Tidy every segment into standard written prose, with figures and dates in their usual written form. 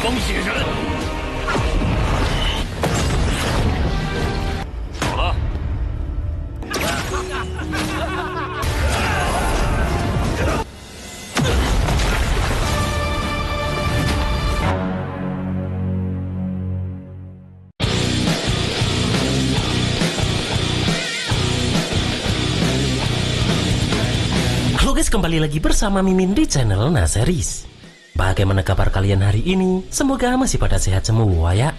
风血人。好了。Halo guys, kembali lagi bersama Mimin di channel Naseries. Bagaimana kabar kalian hari ini? Semoga masih pada sehat semua ya.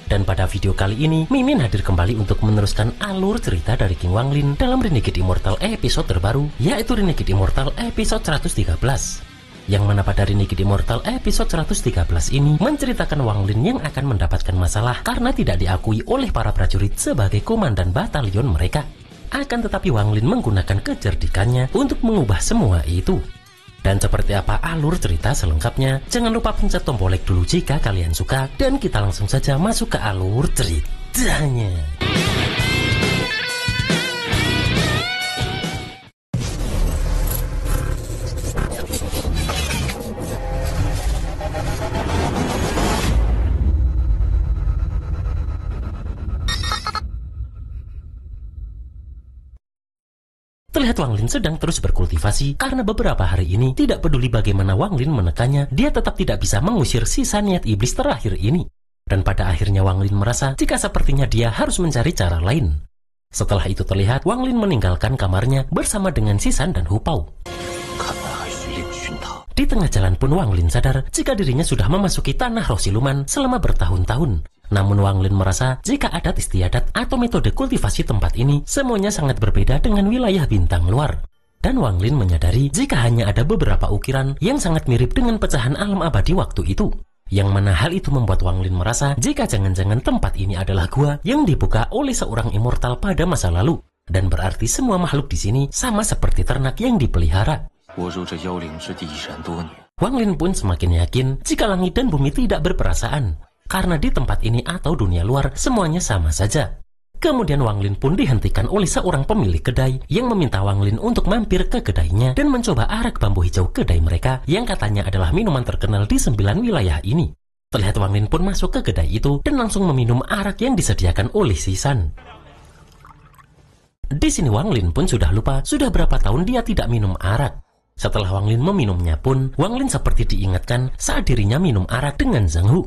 Dan pada video kali ini, Mimin hadir kembali untuk meneruskan alur cerita dari King Wanglin dalam Renegade Immortal episode terbaru, yaitu Renegade Immortal episode 113. Yang mana pada Renegade Immortal episode 113 ini menceritakan Wanglin yang akan mendapatkan masalah karena tidak diakui oleh para prajurit sebagai komandan batalion mereka. Akan tetapi Wanglin menggunakan kecerdikannya untuk mengubah semua itu. Dan seperti apa alur cerita selengkapnya, jangan lupa pencet tombol like dulu jika kalian suka. Dan kita langsung saja masuk ke alur ceritanya. Terlihat Wanglin sedang terus berkultivasi karena beberapa hari ini tidak peduli bagaimana Wanglin menekannya, dia tetap tidak bisa mengusir sisa niat iblis terakhir ini. Dan pada akhirnya Wanglin merasa jika sepertinya dia harus mencari cara lain. Setelah itu terlihat Wanglin meninggalkan kamarnya bersama dengan Sisan dan Hupao. Di tengah jalan pun Wanglin sadar jika dirinya sudah memasuki tanah roh siluman selama bertahun-tahun. Namun Wanglin merasa jika adat istiadat atau metode kultivasi tempat ini semuanya sangat berbeda dengan wilayah bintang luar. Dan Wanglin menyadari jika hanya ada beberapa ukiran yang sangat mirip dengan pecahan alam abadi waktu itu. Yang mana hal itu membuat Wanglin merasa jika jangan-jangan tempat ini adalah gua yang dibuka oleh seorang immortal pada masa lalu. Dan berarti semua makhluk di sini sama seperti ternak yang dipelihara. Wanglin pun semakin yakin jika langit dan bumi tidak berperasaan. Karena di tempat ini atau dunia luar semuanya sama saja. Kemudian Wanglin pun dihentikan oleh seorang pemilik kedai yang meminta Wanglin untuk mampir ke kedainya dan mencoba arak bambu hijau kedai mereka yang katanya adalah minuman terkenal di 9 wilayah ini. Terlihat Wanglin pun masuk ke kedai itu dan langsung meminum arak yang disediakan oleh Sisan. Di sini Wanglin pun sudah lupa sudah berapa tahun dia tidak minum arak. Setelah Wanglin meminumnya pun, Wanglin seperti diingatkan saat dirinya minum arak dengan Zhang Hu.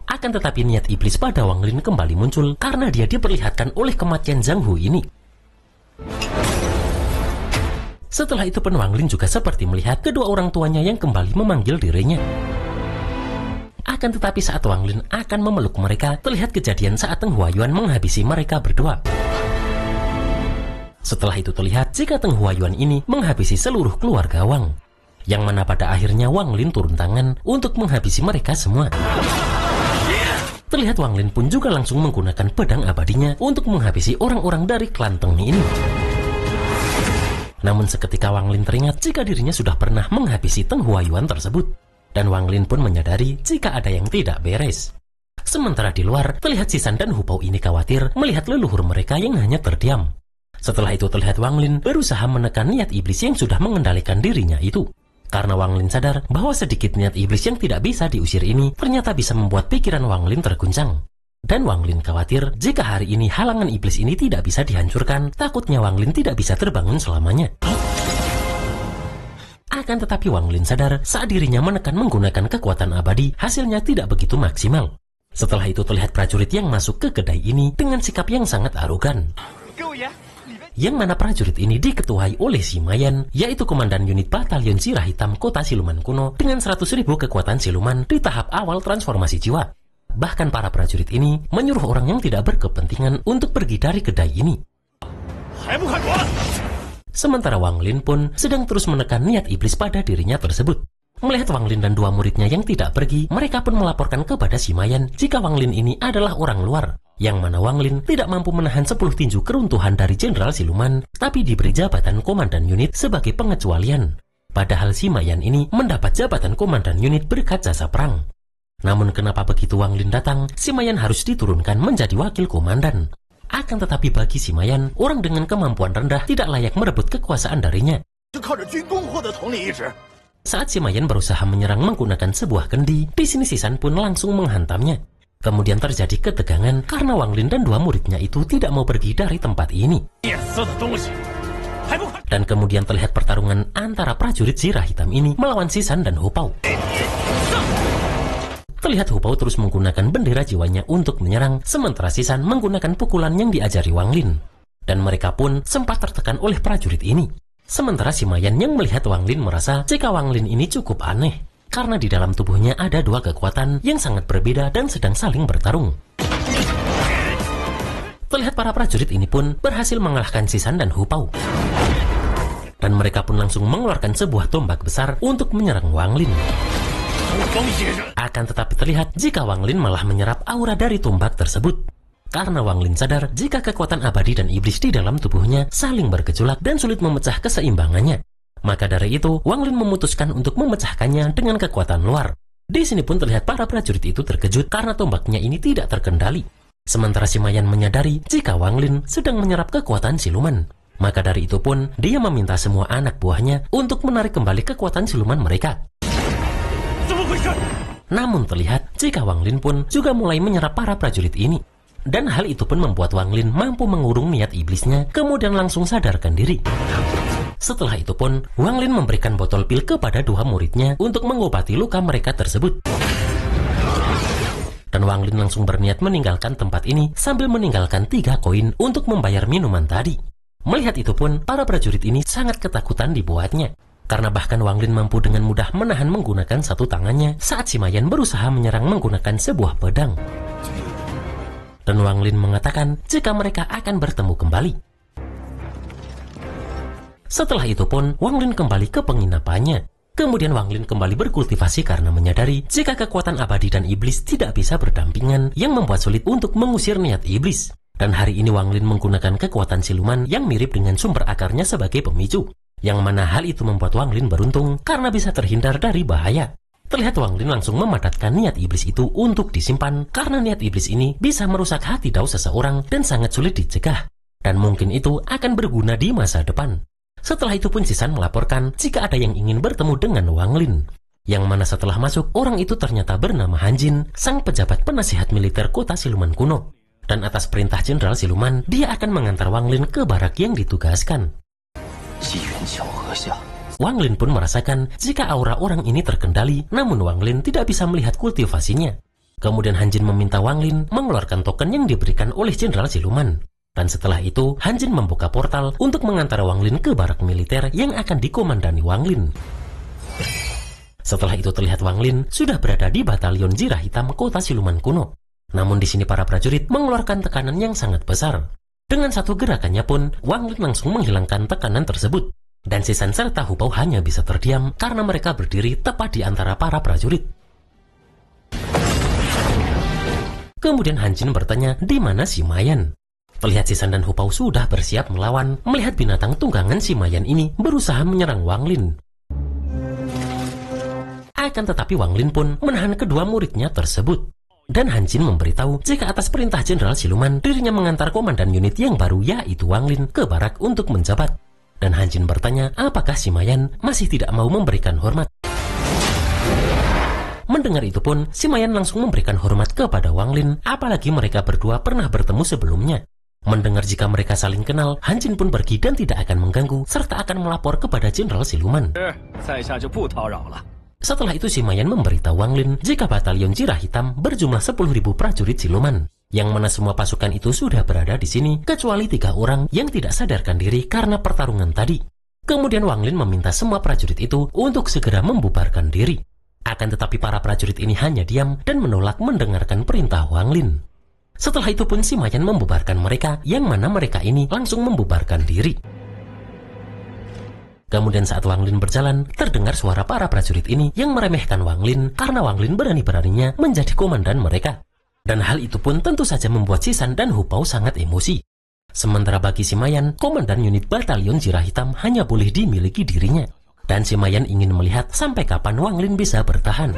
Akan tetapi niat iblis pada Wanglin kembali muncul karena dia diperlihatkan oleh kematian Zhang Hu ini. Setelah itu pun Wanglin juga seperti melihat kedua orang tuanya yang kembali memanggil dirinya. Akan tetapi saat Wanglin akan memeluk mereka, terlihat kejadian saat Teng Huayuan menghabisi mereka berdua. Setelah itu terlihat jika Teng Huayuan ini menghabisi seluruh keluarga Wang. Yang mana pada akhirnya Wanglin turun tangan untuk menghabisi mereka semua. Terlihat Wanglin pun juga langsung menggunakan pedang abadinya untuk menghabisi orang-orang dari klan Teng ini. Namun seketika Wanglin teringat jika dirinya sudah pernah menghabisi Teng Huayuan tersebut. Dan Wanglin pun menyadari jika ada yang tidak beres. Sementara di luar, terlihat Sisan dan Hupao ini khawatir melihat leluhur mereka yang hanya terdiam. Setelah itu terlihat Wanglin berusaha menekan niat iblis yang sudah mengendalikan dirinya itu. Karena Wanglin sadar bahwa sedikit niat iblis yang tidak bisa diusir ini ternyata bisa membuat pikiran Wanglin terguncang. Dan Wanglin khawatir jika hari ini halangan iblis ini tidak bisa dihancurkan, takutnya Wanglin tidak bisa terbangun selamanya. Akan tetapi Wanglin sadar saat dirinya menekan menggunakan kekuatan abadi, hasilnya tidak begitu maksimal. Setelah itu terlihat prajurit yang masuk ke kedai ini dengan sikap yang sangat arogan. Yang mana prajurit ini diketuai oleh Simayan, yaitu komandan unit batalion Zirah Hitam Kota Siluman Kuno dengan 100.000 kekuatan siluman di tahap awal transformasi jiwa. Bahkan para prajurit ini menyuruh orang yang tidak berkepentingan untuk pergi dari kedai ini. Sementara Wanglin pun sedang terus menekan niat iblis pada dirinya tersebut. Melihat Wanglin dan dua muridnya yang tidak pergi, mereka pun melaporkan kepada Simayan jika Wanglin ini adalah orang luar. Yang mana Wanglin tidak mampu menahan 10 tinju keruntuhan dari Jenderal Siluman, tapi diberi jabatan komandan unit sebagai pengecualian. Padahal Simayan ini mendapat jabatan komandan unit berkat jasa perang. Namun kenapa begitu Wanglin datang, Simayan harus diturunkan menjadi wakil komandan. Akan tetapi bagi Simayan, orang dengan kemampuan rendah tidak layak merebut kekuasaan darinya. Saat si Mayan berusaha menyerang menggunakan sebuah kendi, di sini si San pun langsung menghantamnya. Kemudian terjadi ketegangan karena Wang Lin dan dua muridnya itu tidak mau pergi dari tempat ini. Dan kemudian terlihat pertarungan antara prajurit zirah hitam ini melawan si San dan Hu Pao. Terlihat Hu Pao terus menggunakan bendera jiwanya untuk menyerang, sementara si San menggunakan pukulan yang diajari Wang Lin. Dan mereka pun sempat tertekan oleh prajurit ini. Sementara si Mayan yang melihat Wang Lin merasa jika Wang Lin ini cukup aneh, karena di dalam tubuhnya ada dua kekuatan yang sangat berbeda dan sedang saling bertarung. Terlihat para prajurit ini pun berhasil mengalahkan si San dan Hu Pao. Dan mereka pun langsung mengeluarkan sebuah tombak besar untuk menyerang Wang Lin. Akan tetapi terlihat jika Wang Lin malah menyerap aura dari tombak tersebut. Karena Wang Lin sadar jika kekuatan abadi dan iblis di dalam tubuhnya saling bergejolak dan sulit memecah keseimbangannya. Maka dari itu, Wang Lin memutuskan untuk memecahkannya dengan kekuatan luar. Di sini pun terlihat para prajurit itu terkejut karena tombaknya ini tidak terkendali. Sementara si Mayan menyadari jika Wang Lin sedang menyerap kekuatan siluman. Maka dari itu pun, dia meminta semua anak buahnya untuk menarik kembali kekuatan siluman mereka. Namun terlihat jika Wang Lin pun juga mulai menyerap para prajurit ini. Dan hal itu pun membuat Wang Lin mampu mengurung niat iblisnya, kemudian langsung sadarkan diri. Setelah itu pun, Wang Lin memberikan botol pil kepada dua muridnya untuk mengobati luka mereka tersebut. Dan Wang Lin langsung berniat meninggalkan tempat ini sambil meninggalkan 3 koin untuk membayar minuman tadi. Melihat itu pun, para prajurit ini sangat ketakutan dibuatnya. Karena bahkan Wang Lin mampu dengan mudah menahan menggunakan satu tangannya saat si Mayan berusaha menyerang menggunakan sebuah pedang. Dan Wang Lin mengatakan jika mereka akan bertemu kembali. Setelah itu pun, Wang Lin kembali ke penginapannya. Kemudian Wang Lin kembali berkultivasi karena menyadari jika kekuatan abadi dan iblis tidak bisa berdampingan yang membuat sulit untuk mengusir niat iblis. Dan hari ini Wang Lin menggunakan kekuatan siluman yang mirip dengan sumber akarnya sebagai pemicu. Yang mana hal itu membuat Wang Lin beruntung karena bisa terhindar dari bahaya. Terlihat Wang Lin langsung memadatkan niat iblis itu untuk disimpan karena niat iblis ini bisa merusak hati dao seseorang dan sangat sulit dicegah. Dan mungkin itu akan berguna di masa depan. Setelah itu pun si San melaporkan jika ada yang ingin bertemu dengan Wang Lin. Yang mana setelah masuk, orang itu ternyata bernama Han Jin, sang pejabat penasihat militer kota siluman kuno. Dan atas perintah Jenderal Siluman, dia akan mengantar Wang Lin ke barak yang ditugaskan. Wang Lin pun merasakan jika aura orang ini terkendali, namun Wang Lin tidak bisa melihat kultivasinya. Kemudian Han Jin meminta Wang Lin mengeluarkan token yang diberikan oleh Jenderal Siluman. Dan setelah itu, Han Jin membuka portal untuk mengantar Wang Lin ke barak militer yang akan dikomandani Wang Lin. Setelah itu terlihat Wang Lin sudah berada di batalion zirah hitam kota siluman kuno. Namun di sini para prajurit mengeluarkan tekanan yang sangat besar. Dengan satu gerakannya pun, Wang Lin langsung menghilangkan tekanan tersebut. Dan si San serta Hu Pao hanya bisa terdiam karena mereka berdiri tepat di antara para prajurit. Kemudian Han Jin bertanya, di mana si Mayan? Terlihat si San dan Hu Pao sudah bersiap melawan, melihat binatang tunggangan si Mayan ini berusaha menyerang Wang Lin. Akan tetapi Wang Lin pun menahan kedua muridnya tersebut. Dan Han Jin memberitahu jika atas perintah Jenderal Siluman, dirinya mengantar komandan unit yang baru yaitu Wang Lin ke barak untuk menjabat. Dan Han Jin bertanya apakah si Mayan masih tidak mau memberikan hormat. Mendengar itu pun, si Mayan langsung memberikan hormat kepada Wang Lin, apalagi mereka berdua pernah bertemu sebelumnya. Mendengar jika mereka saling kenal, Han Jin pun pergi dan tidak akan mengganggu, serta akan melapor kepada Jenderal Siluman. Setelah itu si Mayan memberitahu Wang Lin jika batalion zirah hitam berjumlah 10.000 prajurit siluman, yang mana semua pasukan itu sudah berada di sini, kecuali 3 orang yang tidak sadarkan diri karena pertarungan tadi. Kemudian Wang Lin meminta semua prajurit itu untuk segera membubarkan diri. Akan tetapi para prajurit ini hanya diam dan menolak mendengarkan perintah Wang Lin. Setelah itu pun si Mayan membubarkan mereka, yang mana mereka ini langsung membubarkan diri. Kemudian saat Wang Lin berjalan, terdengar suara para prajurit ini yang meremehkan Wang Lin karena Wang Lin berani-beraninya menjadi komandan mereka. Dan hal itu pun tentu saja membuat si San dan Hu Pao sangat emosi. Sementara bagi si Mayan, komandan unit batalion zirah hitam hanya boleh dimiliki dirinya. Dan si Mayan ingin melihat sampai kapan Wang Lin bisa bertahan.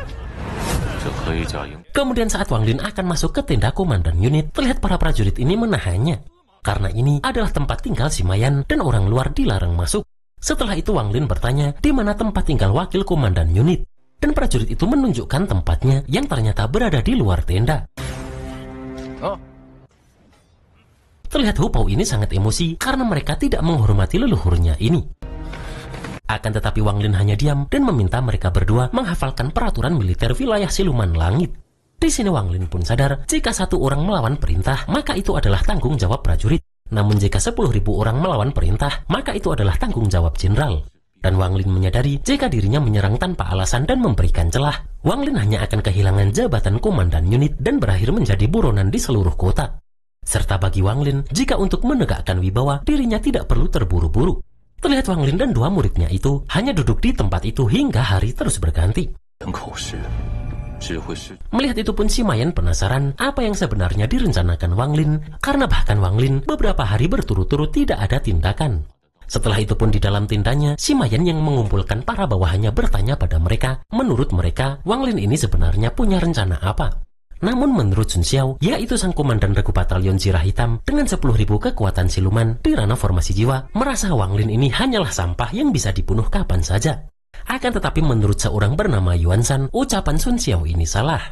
Kemudian saat Wang Lin akan masuk ke tenda komandan unit, terlihat para prajurit ini menahannya. Karena ini adalah tempat tinggal si Mayan dan orang luar dilarang masuk. Setelah itu Wang Lin bertanya di mana tempat tinggal wakil komandan unit, dan prajurit itu menunjukkan tempatnya yang ternyata berada di luar tenda. Terlihat Hu Pao ini sangat emosi karena mereka tidak menghormati leluhurnya ini. Akan tetapi Wang Lin hanya diam dan meminta mereka berdua menghafalkan peraturan militer wilayah siluman langit. Di sini Wang Lin pun sadar jika satu orang melawan perintah, maka itu adalah tanggung jawab prajurit. Namun jika 10.000 orang melawan perintah, maka itu adalah tanggung jawab jenderal. Dan Wang Lin menyadari jika dirinya menyerang tanpa alasan dan memberikan celah, Wang Lin hanya akan kehilangan jabatan komandan unit dan berakhir menjadi buronan di seluruh kota. Serta bagi Wang Lin, jika untuk menegakkan wibawa, dirinya tidak perlu terburu-buru. Terlihat Wang Lin dan dua muridnya itu hanya duduk di tempat itu hingga hari terus berganti. Melihat itu pun si Mayan penasaran apa yang sebenarnya direncanakan Wang Lin, karena bahkan Wang Lin beberapa hari berturut-turut tidak ada tindakan. Setelah itu pun di dalam tendanya, si Mayan yang mengumpulkan para bawahannya bertanya pada mereka, menurut mereka Wang Lin ini sebenarnya punya rencana apa. Namun menurut Sun Xiao, yaitu sang komandan regu batalion Zirah Hitam dengan 10.000 kekuatan siluman di ranah formasi jiwa, merasa Wang Lin ini hanyalah sampah yang bisa dibunuh kapan saja. Akan tetapi menurut seorang bernama Yuan Shan, ucapan Sun Xiao ini salah.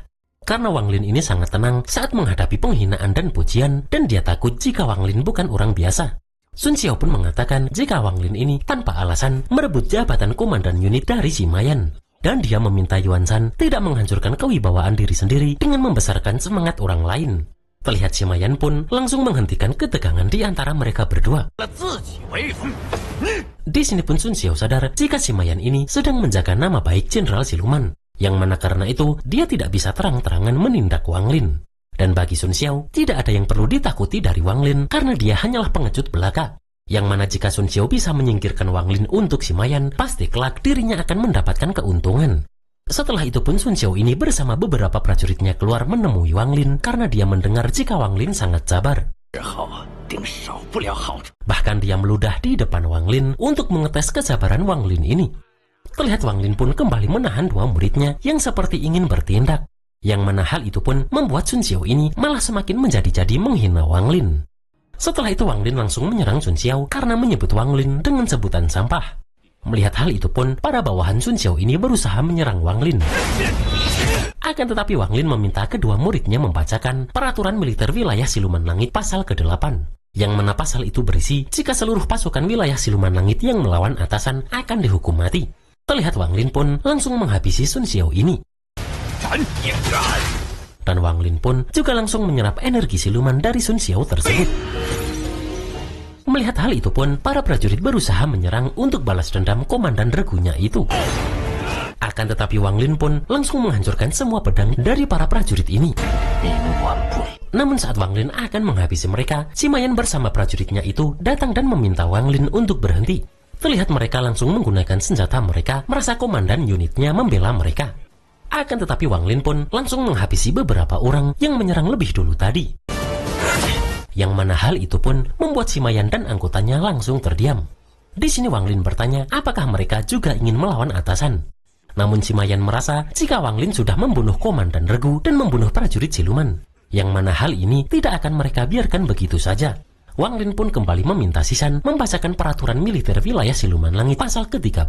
Karena Wang Lin ini sangat tenang saat menghadapi penghinaan dan pujian, dan dia takut jika Wang Lin bukan orang biasa. Sun Xiao pun mengatakan jika Wang Lin ini tanpa alasan merebut jabatan komandan unit dari si Mayan. Dan dia meminta Yuan Shan tidak menghancurkan kewibawaan diri sendiri dengan membesarkan semangat orang lain. Terlihat si Mayan pun langsung menghentikan ketegangan di antara mereka berdua. Di sini pun Sun Xiao sadar jika si Mayan ini sedang menjaga nama baik Jenderal Siluman, yang mana karena itu dia tidak bisa terang-terangan menindak Wang Lin. Dan bagi Sun Xiao, tidak ada yang perlu ditakuti dari Wang Lin karena dia hanyalah pengecut belaka. Yang mana jika Sun Xiao bisa menyingkirkan Wang Lin untuk si Mayan, pasti kelak dirinya akan mendapatkan keuntungan. Setelah itu pun Sun Xiao ini bersama beberapa prajuritnya keluar menemui Wang Lin karena dia mendengar jika Wang Lin sangat sabar. Bahkan dia meludah di depan Wang Lin untuk mengetes kesabaran Wang Lin ini. Terlihat Wang Lin pun kembali menahan dua muridnya yang seperti ingin bertindak. Yang mana hal itu pun membuat Sun Xiao ini malah semakin menjadi-jadi menghina Wang Lin. Setelah itu Wang Lin langsung menyerang Sun Xiao karena menyebut Wang Lin dengan sebutan sampah. Melihat hal itu pun, para bawahan Sun Xiao ini berusaha menyerang Wang Lin. Akan tetapi Wang Lin meminta kedua muridnya membacakan peraturan militer wilayah siluman langit pasal ke-8. Yang mana pasal itu berisi jika seluruh pasukan wilayah siluman langit yang melawan atasan akan dihukum mati. Terlihat Wang Lin pun langsung menghabisi Sun Xiao ini. Dan Wang Lin pun juga langsung menyerap energi siluman dari Sun Xiao tersebut. Melihat hal itu pun, para prajurit berusaha menyerang untuk balas dendam komandan regunya itu. Akan tetapi Wang Lin pun langsung menghancurkan semua pedang dari para prajurit ini. Namun saat Wang Lin akan menghabisi mereka, si Mayan bersama prajuritnya itu datang dan meminta Wang Lin untuk berhenti. Terlihat mereka langsung menggunakan senjata mereka, merasa komandan unitnya membela mereka. Akan tetapi Wang Lin pun langsung menghabisi beberapa orang yang menyerang lebih dulu tadi. Yang mana hal itu pun membuat si Mayan dan anggotanya langsung terdiam. Di sini Wang Lin bertanya apakah mereka juga ingin melawan atasan. Namun si Mayan merasa jika Wang Lin sudah membunuh komandan regu dan membunuh prajurit siluman. Yang mana hal ini tidak akan mereka biarkan begitu saja. Wang Lin pun kembali meminta si Shan membacakan peraturan militer wilayah siluman langit pasal ke-13.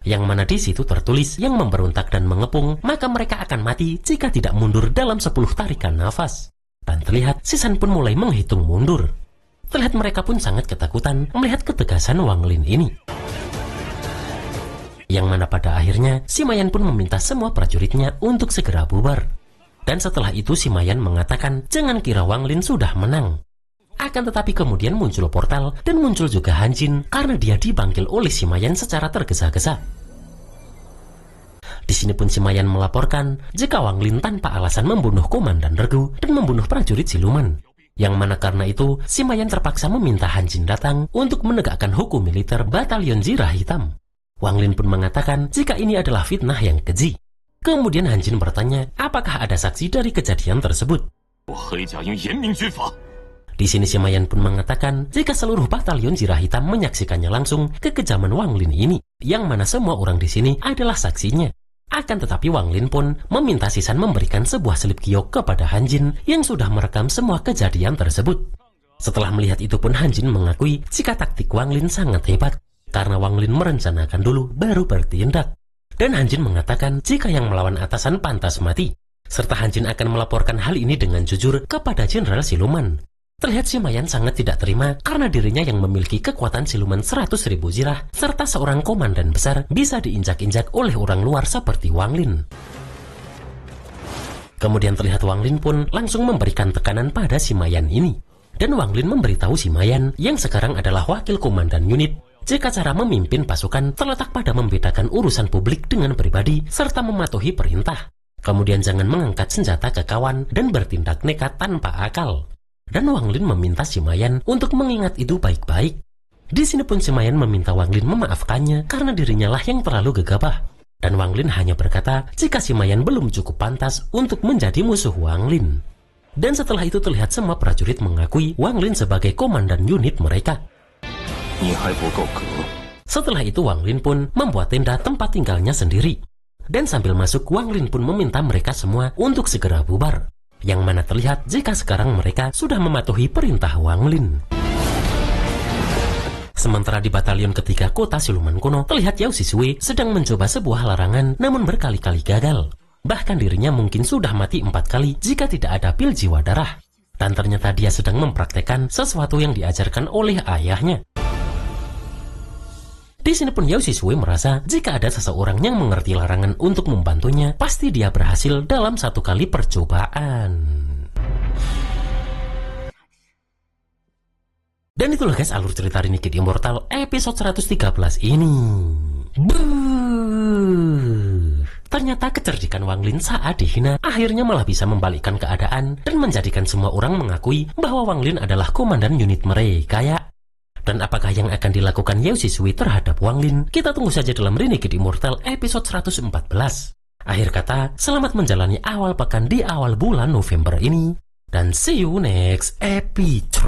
Yang mana di situ tertulis yang memberontak dan mengepung, maka mereka akan mati jika tidak mundur dalam 10 tarikan nafas. Dan terlihat si Shan pun mulai menghitung mundur. Terlihat mereka pun sangat ketakutan melihat ketegasan Wang Lin ini. Yang mana pada akhirnya si Mayan pun meminta semua prajuritnya untuk segera bubar. Dan setelah itu si Mayan mengatakan jangan kira Wang Lin sudah menang. Akan tetapi kemudian muncul portal dan muncul juga Han Jin karena dia dipanggil oleh si Mayan secara tergesa-gesa. Di sini pun si Mayan melaporkan jika Wang Lin tanpa alasan membunuh komandan regu dan membunuh prajurit siluman. Yang mana karena itu si Mayan terpaksa meminta Han Jin datang untuk menegakkan hukum militer batalion Zirah Hitam. Wang Lin pun mengatakan jika ini adalah fitnah yang keji. Kemudian Han Jin bertanya apakah ada saksi dari kejadian tersebut. Di sini si Mayan pun mengatakan jika seluruh batalion Zirah Hitam menyaksikannya langsung kekejaman Wang Lin ini, yang mana semua orang di sini adalah saksinya. Akan tetapi Wang Lin pun meminta si Shan memberikan sebuah selip giok kepada Han Jin yang sudah merekam semua kejadian tersebut. Setelah melihat itu pun Han Jin mengakui jika taktik Wang Lin sangat hebat. karena Wang Lin merencanakan dulu baru bertindak. Dan Han Jin mengatakan jika yang melawan atasan pantas mati, serta Han Jin akan melaporkan hal ini dengan jujur kepada Jenderal Siluman. Terlihat Sima Yan sangat tidak terima karena dirinya yang memiliki kekuatan siluman 100.000 zirah serta seorang komandan besar bisa diinjak-injak oleh orang luar seperti Wang Lin. Kemudian terlihat Wang Lin pun langsung memberikan tekanan pada Sima Yan ini. Dan Wang Lin memberitahu Sima Yan yang sekarang adalah wakil komandan unit jika cara memimpin pasukan terletak pada membedakan urusan publik dengan pribadi serta mematuhi perintah. Kemudian jangan mengangkat senjata ke kawan dan bertindak nekat tanpa akal. Dan Wang Lin meminta Sima Yan untuk mengingat itu baik-baik. Di sini pun Sima Yan meminta Wang Lin memaafkannya karena dirinya lah yang terlalu gegabah. Dan Wang Lin hanya berkata jika Sima Yan belum cukup pantas untuk menjadi musuh Wang Lin. Dan setelah itu terlihat semua prajurit mengakui Wang Lin sebagai komandan unit mereka. Setelah itu Wang Lin pun membuat tenda tempat tinggalnya sendiri. Dan sambil masuk Wang Lin pun meminta mereka semua untuk segera bubar. Yang mana terlihat jika sekarang mereka sudah mematuhi perintah Wang Lin. Sementara di batalion ketiga kota siluman kuno, terlihat Yao Sisue sedang mencoba sebuah larangan namun berkali-kali gagal. Bahkan dirinya mungkin sudah mati 4 kali jika tidak ada pil jiwa darah. Dan ternyata dia sedang mempraktekkan sesuatu yang diajarkan oleh ayahnya. Di sini pun Yao Sisue merasa jika ada seseorang yang mengerti larangan untuk membantunya, pasti dia berhasil dalam 1 kali percobaan. Dan itulah guys alur cerita Renegade Immortal episode 113 ini. Ternyata kecerdikan Wang Lin saat dihina akhirnya malah bisa membalikkan keadaan dan menjadikan semua orang mengakui bahwa Wang Lin adalah komandan unit mereka ya. Dan apakah yang akan dilakukan Yao Sisue terhadap Wang Lin? Kita tunggu saja dalam Renegade Immortal episode 114. Akhir kata, selamat menjalani awal pekan di awal bulan November ini. Dan see you next episode.